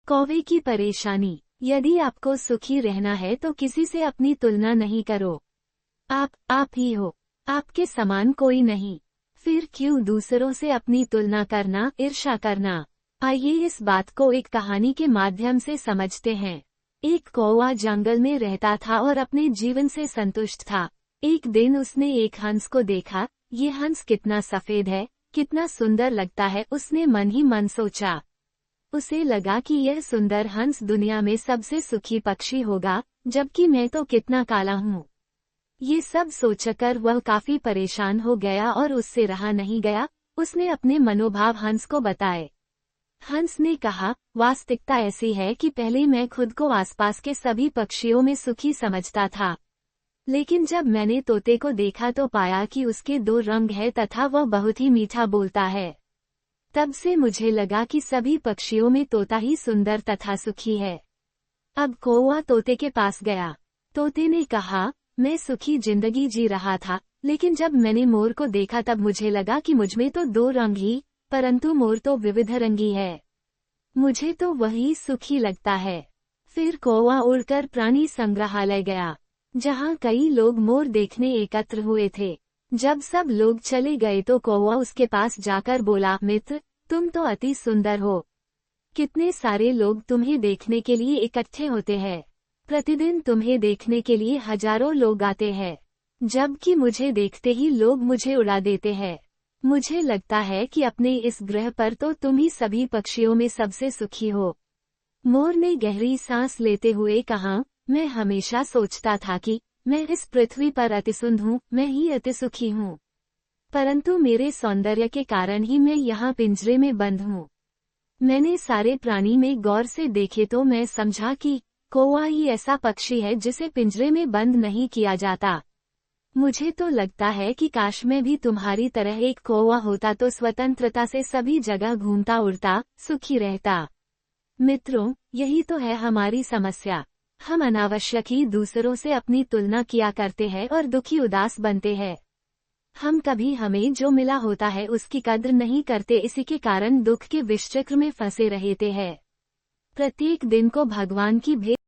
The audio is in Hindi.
कौवे की परेशानी। यदि आपको सुखी रहना है तो किसी से अपनी तुलना नहीं करो। आप ही हो, आपके समान कोई नहीं। फिर क्यों दूसरों से अपनी तुलना करना, ईर्ष्या करना। आइए इस बात को एक कहानी के माध्यम से समझते हैं। एक कौवा जंगल में रहता था और अपने जीवन से संतुष्ट था। एक दिन उसने एक हंस को देखा। ये हंस कितना सफेद है, कितना सुंदर लगता है, उसने मन ही मन सोचा। उसे लगा कि यह सुंदर हंस दुनिया में सबसे सुखी पक्षी होगा, जबकि मैं तो कितना काला हूँ। ये सब सोचकर वह काफी परेशान हो गया और उससे रहा नहीं गया। उसने अपने मनोभाव हंस को बताए। हंस ने कहा, वास्तविकता ऐसी है कि पहले मैं खुद को आसपास के सभी पक्षियों में सुखी समझता था, लेकिन जब मैंने तोते को देखा तो पाया कि उसके 2 रंग हैं तथा वह बहुत ही मीठा बोलता है। तब से मुझे लगा कि सभी पक्षियों में तोता ही सुंदर तथा सुखी है। अब कौवा तोते के पास गया। तोते ने कहा, मैं सुखी जिंदगी जी रहा था, लेकिन जब मैंने मोर को देखा तब मुझे लगा कि मुझमें तो 2 रंग ही, परंतु मोर तो विविध रंगी है। मुझे तो वही सुखी लगता है। फिर कौवा उड़कर प्राणी संग्रहालय गया, जहाँ कई लोग मोर देखने एकत्र हुए थे। जब सब लोग चले गए तो कौवा उसके पास जाकर बोला, मित्र, तुम तो अति सुंदर हो। कितने सारे लोग तुम्हें देखने के लिए इकट्ठे होते हैं। प्रतिदिन तुम्हें देखने के लिए हजारों लोग आते हैं, जबकि मुझे देखते ही लोग मुझे उड़ा देते हैं। मुझे लगता है कि अपने इस ग्रह पर तो तुम ही सभी पक्षियों में सबसे सुखी हो। मोर ने गहरी सांस लेते हुए कहा, मैं हमेशा सोचता था कि मैं इस पृथ्वी पर अतिसुंदर हूँ, मैं ही अति सुखी हूँ, परंतु मेरे सौंदर्य के कारण ही मैं यहाँ पिंजरे में बंद हूँ। मैंने सारे प्राणी में गौर से देखे तो मैं समझा कि कौवा ही ऐसा पक्षी है जिसे पिंजरे में बंद नहीं किया जाता। मुझे तो लगता है कि काश मैं भी तुम्हारी तरह एक कौवा होता तो स्वतंत्रता से सभी जगह घूमता उड़ता, सुखी रहता। मित्रों, यही तो है हमारी समस्या। हम अनावश्यक ही दूसरों से अपनी तुलना किया करते हैं और दुखी उदास बनते हैं। हम कभी हमें जो मिला होता है उसकी कद्र नहीं करते, इसी के कारण दुख के विषचक्र में फंसे रहते हैं। प्रत्येक दिन को भगवान की भेंट